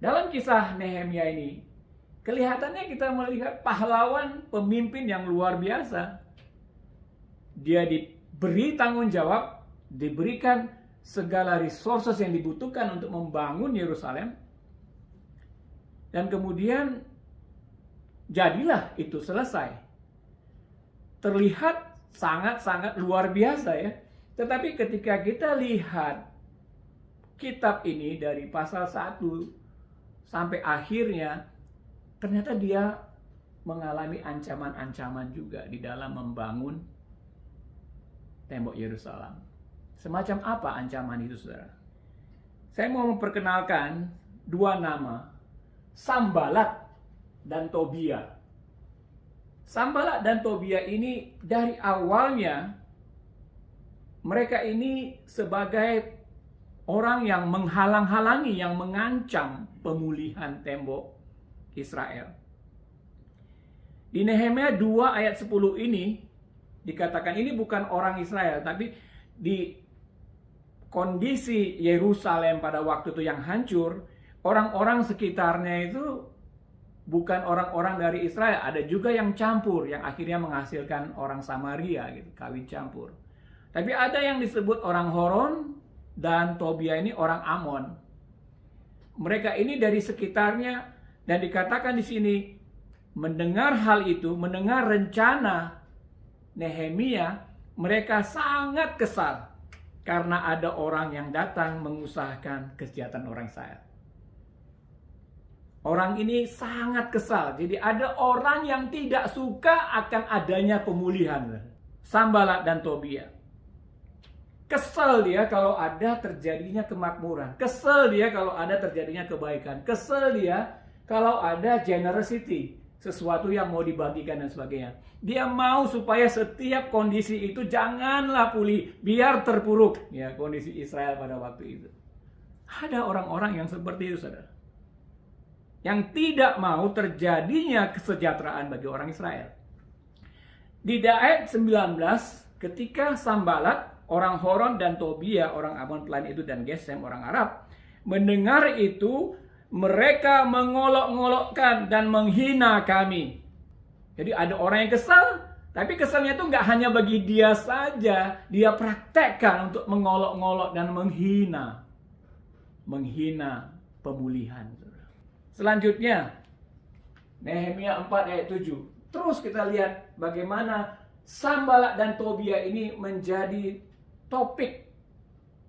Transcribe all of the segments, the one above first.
Dalam kisah Nehemia ini, kelihatannya kita melihat pahlawan pemimpin yang luar biasa. Dia diberi tanggung jawab, diberikan segala resources yang dibutuhkan untuk membangun Yerusalem. Dan kemudian jadilah itu selesai. Terlihat sangat-sangat luar biasa ya. Tetapi ketika kita lihat kitab ini dari pasal 1 sampai akhirnya, ternyata dia mengalami ancaman-ancaman juga di dalam membangun tembok Yerusalem. Semacam apa ancaman itu, saudara? Saya mau memperkenalkan dua nama, Sanbalat dan Tobia. Sanbalat dan Tobia ini dari awalnya mereka ini sebagai orang yang menghalang-halangi, yang mengancam pemulihan tembok Israel. Di Nehemia 2 ayat 10 ini dikatakan ini bukan orang Israel, tapi di kondisi Yerusalem pada waktu itu yang hancur, orang-orang sekitarnya itu bukan orang-orang dari Israel, ada juga yang campur, yang akhirnya menghasilkan orang Samaria gitu, kawin campur. Tapi ada yang disebut orang Horon dan Tobia ini orang Amon. Mereka ini dari sekitarnya, dan dikatakan di sini mendengar hal itu, mendengar rencana Nehemia, mereka sangat kesal karena ada orang yang datang mengusahakan kejahatan orang Israel. Orang ini sangat kesal. Jadi ada orang yang tidak suka akan adanya pemulihan. Sanbalat dan Tobia. Kesel dia kalau ada terjadinya kemakmuran. Kesel dia kalau ada terjadinya kebaikan. Kesel dia kalau ada generosity. Sesuatu yang mau dibagikan dan sebagainya. Dia mau supaya setiap kondisi itu janganlah pulih. Biar terpuruk. Ya, kondisi Israel pada waktu itu. Ada orang-orang yang seperti itu, saudara. Yang tidak mau terjadinya kesejahteraan bagi orang Israel. Di ayat 19, ketika Sanbalat, orang Horon dan Tobia, orang Amon pelayan itu, dan Gesem, orang Arab, mendengar itu, mereka mengolok-ngolokkan dan menghina kami. Jadi ada orang yang kesal, tapi kesalnya itu nggak hanya bagi dia saja, dia praktekkan untuk mengolok-ngolok dan menghina pemulihan. Selanjutnya, Nehemia 4 ayat 7. Terus kita lihat bagaimana Sanbalat dan Tobia ini menjadi topik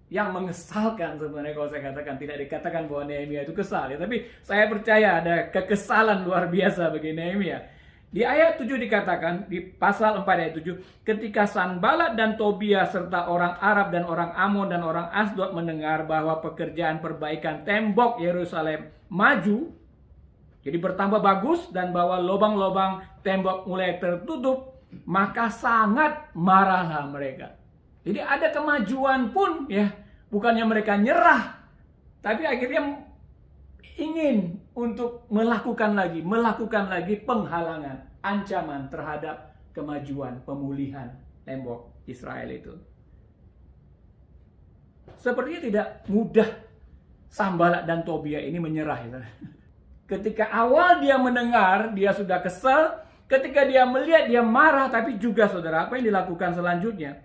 yang mengesalkan sebenarnya. Kalau saya katakan, tidak dikatakan bahwa Nehemia itu kesal ya, tapi saya percaya ada kekesalan luar biasa bagi Nehemia. Di ayat 7 dikatakan, di pasal 4 ayat 7, ketika Sanbalat dan Tobia serta orang Arab dan orang Amon dan orang Asdod mendengar bahwa pekerjaan perbaikan tembok Yerusalem maju, jadi bertambah bagus, dan bahwa lubang-lubang tembok mulai tertutup, maka sangat marahlah mereka. Jadi ada kemajuan pun ya, bukannya mereka nyerah, tapi akhirnya ingin untuk melakukan lagi penghalangan, ancaman terhadap kemajuan pemulihan tembok Israel itu. Sepertinya tidak mudah Sanbalat dan Tobia ini menyerah ya. Ketika awal dia mendengar, dia sudah kesal. Ketika dia melihat, dia marah. Tapi juga saudara, apa yang dilakukan selanjutnya?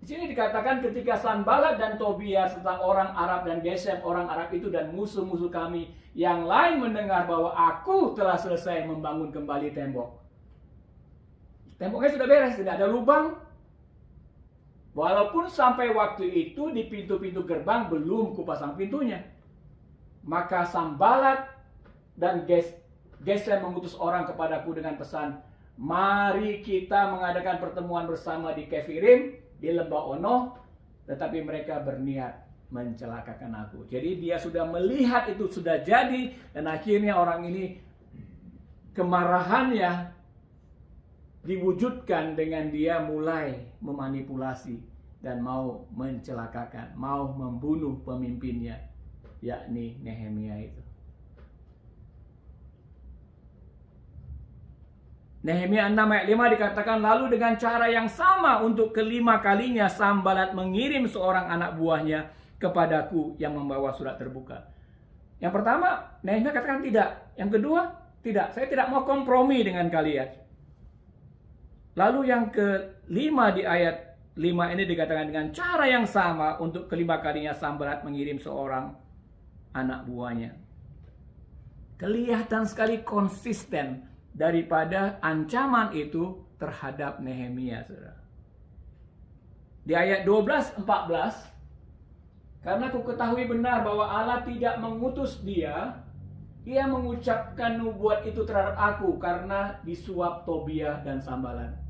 Di sini dikatakan ketika Sanbalat dan Tobia serta orang Arab dan Gesem, orang Arab itu dan musuh-musuh kami yang lain mendengar bahwa aku telah selesai membangun kembali tembok. Temboknya sudah beres, tidak ada lubang. Walaupun sampai waktu itu di pintu-pintu gerbang belum kupasang pintunya. Maka Sanbalat dan Gesem mengutus orang kepadaku dengan pesan, mari kita mengadakan pertemuan bersama di Kefirim, di lembah Ono, tetapi mereka berniat mencelakakan aku. Jadi dia sudah melihat itu sudah jadi, dan akhirnya orang ini kemarahannya diwujudkan dengan dia mulai memanipulasi dan mau mencelakakan, mau membunuh pemimpinnya, yakni Nehemia itu. Nehemia 6 ayat 5 dikatakan, lalu dengan cara yang sama untuk kelima kalinya Sanbalat mengirim seorang anak buahnya kepadaku yang membawa surat terbuka. Yang pertama, Nehemia katakan tidak. Yang kedua, tidak. Saya tidak mau kompromi dengan kalian. Lalu yang kelima di ayat 5 ini dikatakan dengan cara yang sama untuk kelima kalinya Sanbalat mengirim seorang anak buahnya. Kelihatan sekali konsisten daripada ancaman itu terhadap Nehemia, saudara. Di ayat 12-14, karena ku ketahui benar bahwa Allah tidak mengutus dia, ia mengucapkan nubuat itu terhadap aku karena disuap Tobia dan Sanbalat.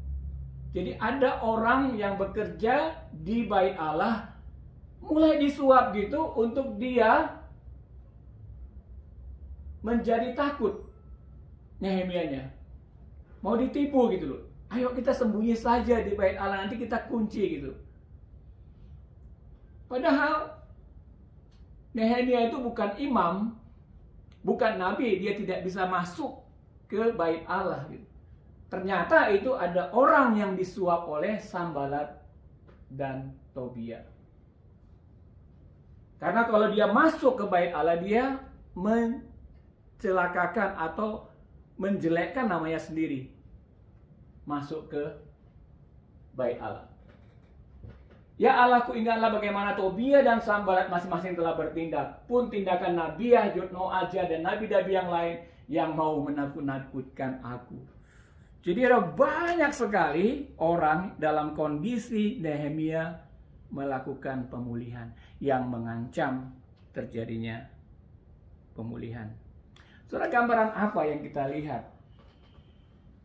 Jadi ada orang yang bekerja di bait Allah, mulai disuap gitu untuk dia menjadi takut Nehemianya. Mau ditipu gitu loh. Ayo kita sembunyi saja di bait Allah, nanti kita kunci gitu. Padahal Nehemia itu bukan imam, bukan nabi, dia tidak bisa masuk ke bait Allah gitu. Ternyata itu ada orang yang disuap oleh Sanbalat dan Tobia. Karena kalau dia masuk ke bait Allah, dia mencelakakan atau menjelekkan namanya sendiri. Masuk ke bait Allah. Ya Allah, ku ingatlah bagaimana Tobia dan Sanbalat masing-masing telah bertindak. Pun tindakan Nabiah, Yotnoaja dan nabi-nabi yang lain yang mau menakut-nakutkan aku. Jadi ada banyak sekali orang dalam kondisi Nehemia melakukan pemulihan yang mengancam terjadinya pemulihan. Saudara, gambaran apa yang kita lihat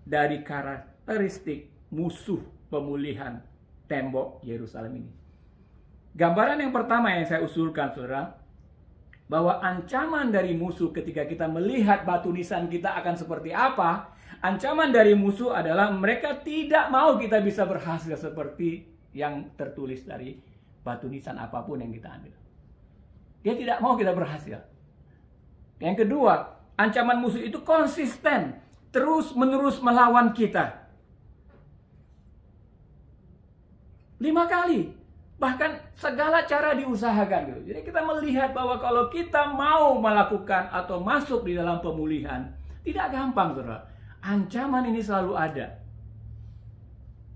dari karakteristik musuh pemulihan tembok Yerusalem ini? Gambaran yang pertama yang saya usulkan, saudara, bahwa ancaman dari musuh ketika kita melihat batu nisan kita akan seperti apa. Ancaman dari musuh adalah mereka tidak mau kita bisa berhasil seperti yang tertulis dari batu nisan apapun yang kita ambil. Dia tidak mau kita berhasil. Yang kedua, ancaman musuh itu konsisten, terus-menerus melawan kita. 5 kali. Bahkan segala cara diusahakan gitu. Jadi kita melihat bahwa kalau kita mau melakukan atau masuk di dalam pemulihan, tidak gampang, saudara. Ancaman ini selalu ada.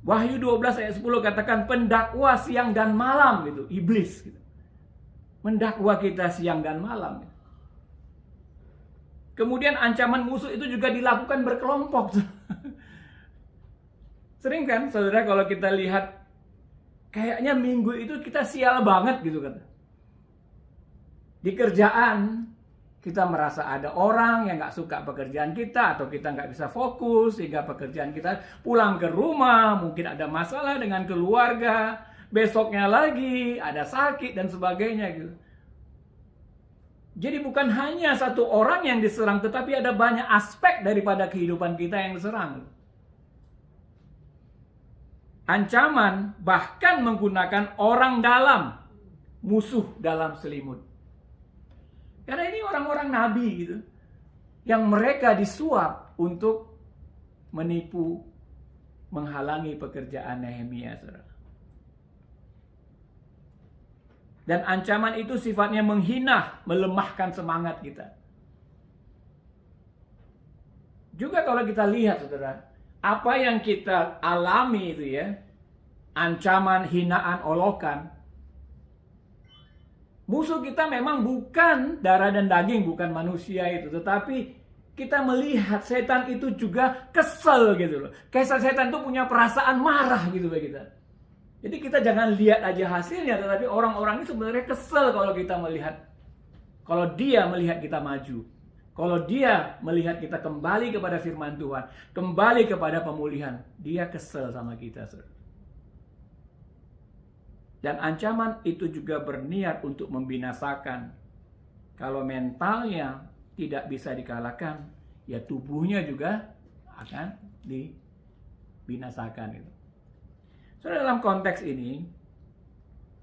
Wahyu 12 ayat 10 katakan pendakwa siang dan malam gitu, iblis gitu. Mendakwa kita siang dan malam. Kemudian ancaman musuh itu juga dilakukan berkelompok. Sering kan, saudara, kalau kita lihat kayaknya minggu itu kita sial banget gitu kan. Di kerjaan kita merasa ada orang yang gak suka pekerjaan kita, atau kita gak bisa fokus sehingga pekerjaan kita pulang ke rumah, mungkin ada masalah dengan keluarga, besoknya lagi ada sakit dan sebagainya gitu. Jadi bukan hanya satu orang yang diserang, tetapi ada banyak aspek daripada kehidupan kita yang diserang. Ancaman bahkan menggunakan orang dalam, musuh dalam selimut. Karena ini orang-orang nabi gitu, yang mereka disuap untuk menipu, menghalangi pekerjaan Nehemia, saudara. Dan ancaman itu sifatnya menghina, melemahkan semangat kita. Juga kalau kita lihat, saudara, apa yang kita alami itu ya, ancaman, hinaan, olokan. Musuh kita memang bukan darah dan daging, bukan manusia itu. Tetapi kita melihat setan itu juga kesel gitu loh. Kayak setan itu punya perasaan marah gitu bagi kita. Jadi kita jangan lihat aja hasilnya, tetapi orang-orang ini sebenarnya kesel kalau kita melihat. Kalau dia melihat kita maju. Kalau dia melihat kita kembali kepada firman Tuhan. Kembali kepada pemulihan. Dia kesel sama kita, saudara. Dan ancaman itu juga berniat untuk membinasakan. Kalau mentalnya tidak bisa dikalahkan, ya tubuhnya juga akan dibinasakan. Saudara, dalam konteks ini,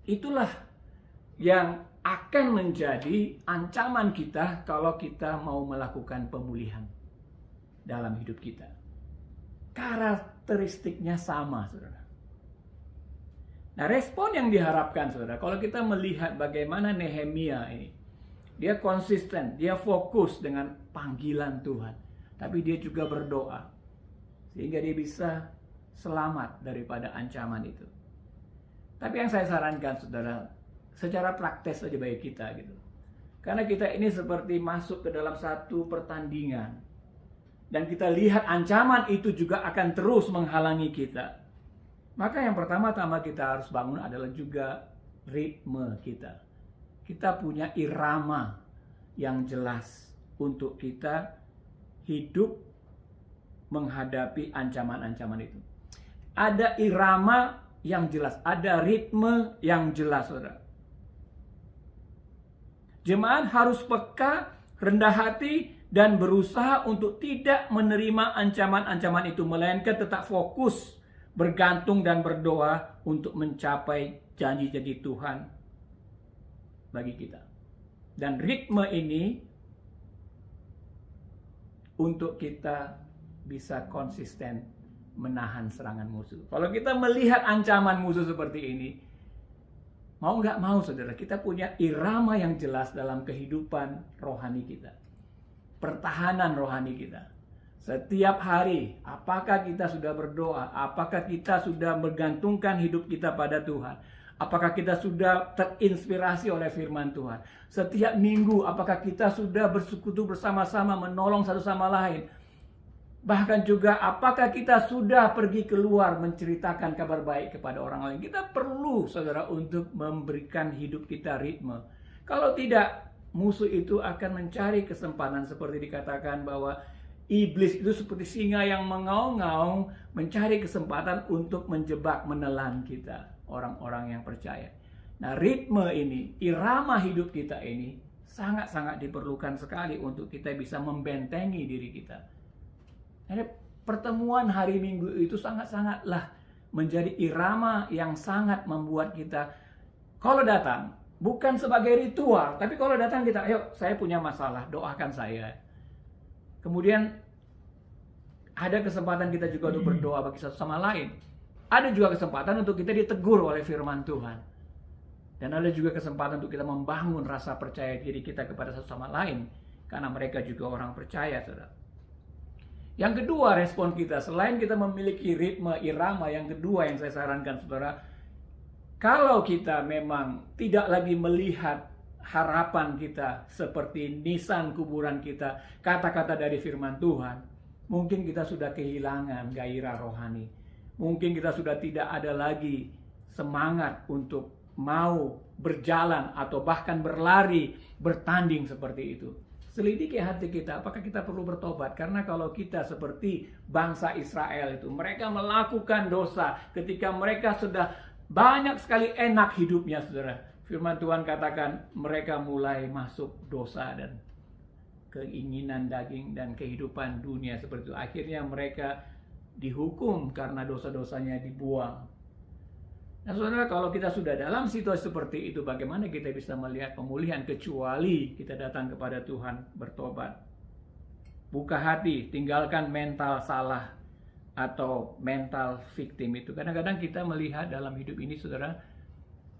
itulah yang akan menjadi ancaman kita kalau kita mau melakukan pemulihan dalam hidup kita. Karakteristiknya sama, saudara. Nah, respon yang diharapkan, saudara, kalau kita melihat bagaimana Nehemia ini Dia konsisten, dia fokus dengan panggilan Tuhan. Tapi dia juga berdoa. Sehingga dia bisa selamat daripada ancaman itu. Tapi yang saya sarankan saudara, secara praktis saja bagi kita gitu. Karena kita ini seperti masuk ke dalam satu pertandingan. Dan kita lihat ancaman itu juga akan terus menghalangi kita. Maka yang pertama-tama kita harus bangun adalah juga ritme kita. Kita punya irama yang jelas untuk kita hidup menghadapi ancaman-ancaman itu. Ada irama yang jelas, ada ritme yang jelas, saudara. Jemaat harus peka, rendah hati, dan berusaha untuk tidak menerima ancaman-ancaman itu, melainkan tetap fokus, bergantung dan berdoa untuk mencapai janji-janji Tuhan bagi kita. Dan ritme ini untuk kita bisa konsisten menahan serangan musuh. Kalau kita melihat ancaman musuh seperti ini, mau nggak mau saudara, kita punya irama yang jelas dalam kehidupan rohani kita. Pertahanan rohani kita. Setiap hari, apakah kita sudah berdoa? Apakah kita sudah menggantungkan hidup kita pada Tuhan? Apakah kita sudah terinspirasi oleh firman Tuhan? Setiap minggu, apakah kita sudah bersekutu bersama-sama menolong satu sama lain? Bahkan juga apakah kita sudah pergi keluar menceritakan kabar baik kepada orang lain? Kita perlu saudara untuk memberikan hidup kita ritme. Kalau tidak, musuh itu akan mencari kesempatan seperti dikatakan bahwa iblis itu seperti singa yang mengaum-ngaum mencari kesempatan untuk menjebak, menelan kita, orang-orang yang percaya. Nah, ritme ini, irama hidup kita ini sangat-sangat diperlukan sekali untuk kita bisa membentengi diri kita. Jadi pertemuan hari Minggu itu sangat-sangatlah menjadi irama yang sangat membuat kita, kalau datang, bukan sebagai ritual, tapi kalau datang kita, ayo saya punya masalah, doakan saya. Kemudian ada kesempatan kita juga untuk berdoa bagi satu sama lain. Ada juga kesempatan untuk kita ditegur oleh firman Tuhan. Dan ada juga kesempatan untuk kita membangun rasa percaya diri kita kepada satu sama lain. Karena mereka juga orang percaya, saudara. Yang kedua, respon kita, selain kita memiliki ritme irama, yang kedua yang saya sarankan saudara, kalau kita memang tidak lagi melihat harapan kita seperti nisan kuburan kita, kata-kata dari firman Tuhan, mungkin kita sudah kehilangan gairah rohani. Mungkin kita sudah tidak ada lagi semangat untuk mau berjalan atau bahkan berlari, bertanding seperti itu. Selidiki hati kita, apakah kita perlu bertobat? Karena kalau kita seperti bangsa Israel itu, mereka melakukan dosa ketika mereka sudah banyak sekali enak hidupnya, saudara. Firman Tuhan katakan mereka mulai masuk dosa dan keinginan daging dan kehidupan dunia seperti itu. Akhirnya mereka dihukum karena dosa-dosanya dibuang. Nah saudara, kalau kita sudah dalam situasi seperti itu, bagaimana kita bisa melihat pemulihan kecuali kita datang kepada Tuhan bertobat. Buka hati, tinggalkan mental salah atau mental victim itu. Kadang-kadang kita melihat dalam hidup ini saudara,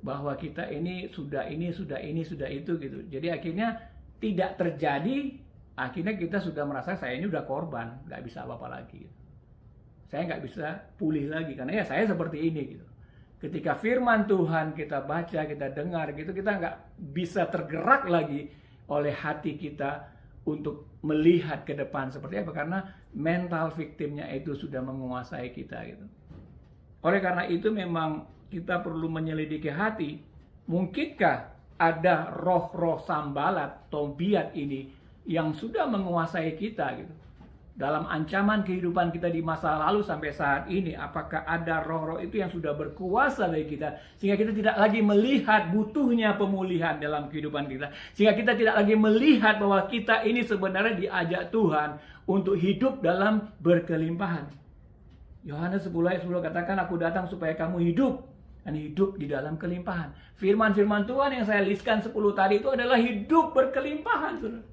bahwa kita ini sudah itu gitu. Jadi akhirnya tidak terjadi, akhirnya kita sudah merasa saya ini udah korban, nggak bisa apa-apa lagi. Saya nggak bisa pulih lagi karena ya saya seperti ini gitu. Ketika firman Tuhan kita baca, kita dengar gitu, kita nggak bisa tergerak lagi oleh hati kita untuk melihat ke depan seperti apa, karena mental victimnya itu sudah menguasai kita gitu. Oleh karena itu memang kita perlu menyelidiki hati, mungkinkah ada roh-roh sambalat, tobiat ini yang sudah menguasai kita gitu. Dalam ancaman kehidupan kita di masa lalu sampai saat ini, apakah ada roh-roh itu yang sudah berkuasa bagi kita, sehingga kita tidak lagi melihat butuhnya pemulihan dalam kehidupan kita, sehingga kita tidak lagi melihat bahwa kita ini sebenarnya diajak Tuhan untuk hidup dalam berkelimpahan. Yohanes 10:10 katakan, aku datang supaya kamu hidup, dan hidup di dalam kelimpahan. Firman-firman Tuhan yang saya listkan 10 tadi itu adalah hidup berkelimpahan, saudara.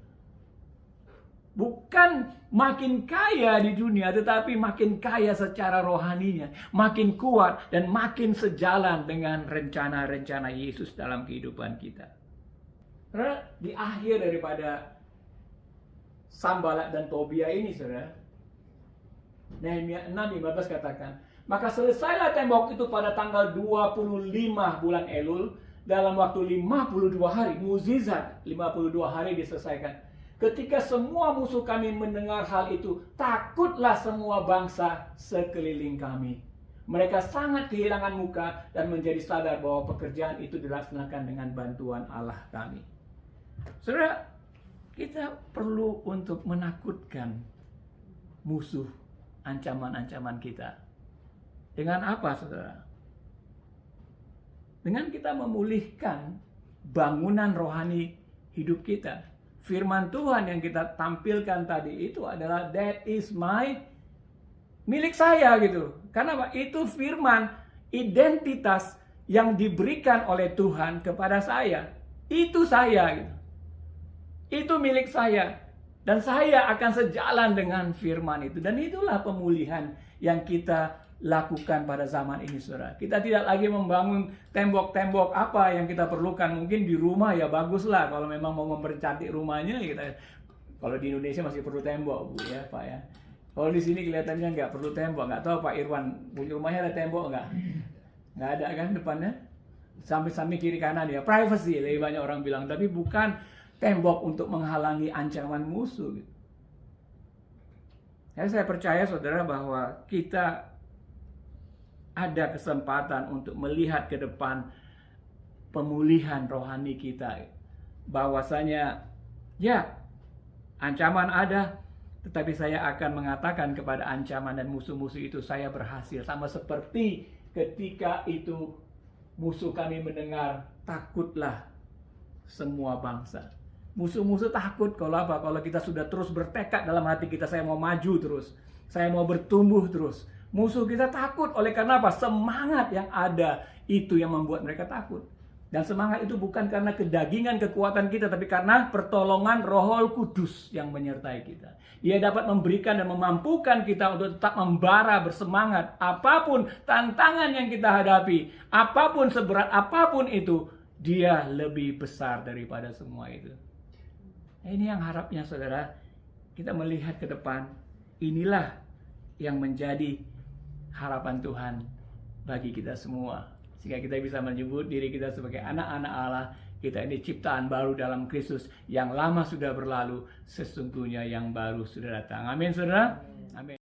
Bukan makin kaya di dunia, tetapi makin kaya secara rohaninya, makin kuat dan makin sejalan dengan rencana-rencana Yesus dalam kehidupan kita. Saudara, di akhir daripada Sanballat dan Tobia ini, saudara, Nehemia 6:15 katakan, maka selesailah tembok itu pada tanggal 25 bulan Elul, dalam waktu 52 hari, mukjizat 52 hari diselesaikan. Ketika semua musuh kami mendengar hal itu, takutlah semua bangsa sekeliling kami. Mereka sangat kehilangan muka dan menjadi sadar bahwa pekerjaan itu dilaksanakan dengan bantuan Allah kami. Saudara, kita perlu untuk menakutkan musuh, ancaman-ancaman kita. Dengan apa, saudara? Dengan kita memulihkan bangunan rohani hidup kita. Firman Tuhan yang kita tampilkan tadi itu adalah that is my milik saya gitu. Karena apa? Itu firman identitas yang diberikan oleh Tuhan kepada saya. Itu saya gitu. Itu milik saya. Dan saya akan sejalan dengan firman itu. Dan itulah pemulihan yang kita lakukan pada zaman ini, saudara. Kita tidak lagi membangun tembok-tembok apa yang kita perlukan. Mungkin di rumah ya baguslah kalau memang mau mempercantik rumahnya kita. Kalau di Indonesia masih perlu tembok, Bu, ya Pak ya. Kalau di sini kelihatannya nggak perlu tembok. Nggak tahu Pak Irwan punya rumahnya ada tembok nggak? Nggak ada kan depannya? Sampai kiri kanan ya. Privacy lebih banyak orang bilang, tapi bukan tembok untuk menghalangi ancaman musuh. Ya, saya percaya, saudara, bahwa kita ada kesempatan untuk melihat ke depan pemulihan rohani kita. Bahwasanya, ya, ancaman ada, tetapi saya akan mengatakan kepada ancaman dan musuh-musuh itu, saya berhasil. Sama seperti ketika itu musuh kami mendengar, takutlah semua bangsa. Musuh-musuh takut kalau apa? Kalau kita sudah terus bertekad dalam hati kita, saya mau maju terus, saya mau bertumbuh terus. Musuh kita takut oleh karena apa? Semangat yang ada itu yang membuat mereka takut. Dan semangat itu bukan karena kedagingan kekuatan kita, tapi karena pertolongan Roh Kudus yang menyertai kita. Dia dapat memberikan dan memampukan kita untuk tetap membara, bersemangat. Apapun tantangan yang kita hadapi, apapun seberat apapun itu, Dia lebih besar daripada semua itu. Nah, ini yang harapnya, saudara, kita melihat ke depan. Inilah yang menjadi harapan Tuhan bagi kita semua. Sehingga kita bisa menyebut diri kita sebagai anak-anak Allah. Kita ini ciptaan baru dalam Kristus. Yang lama sudah berlalu, sesungguhnya yang baru sudah datang. Amin, saudara. Amin.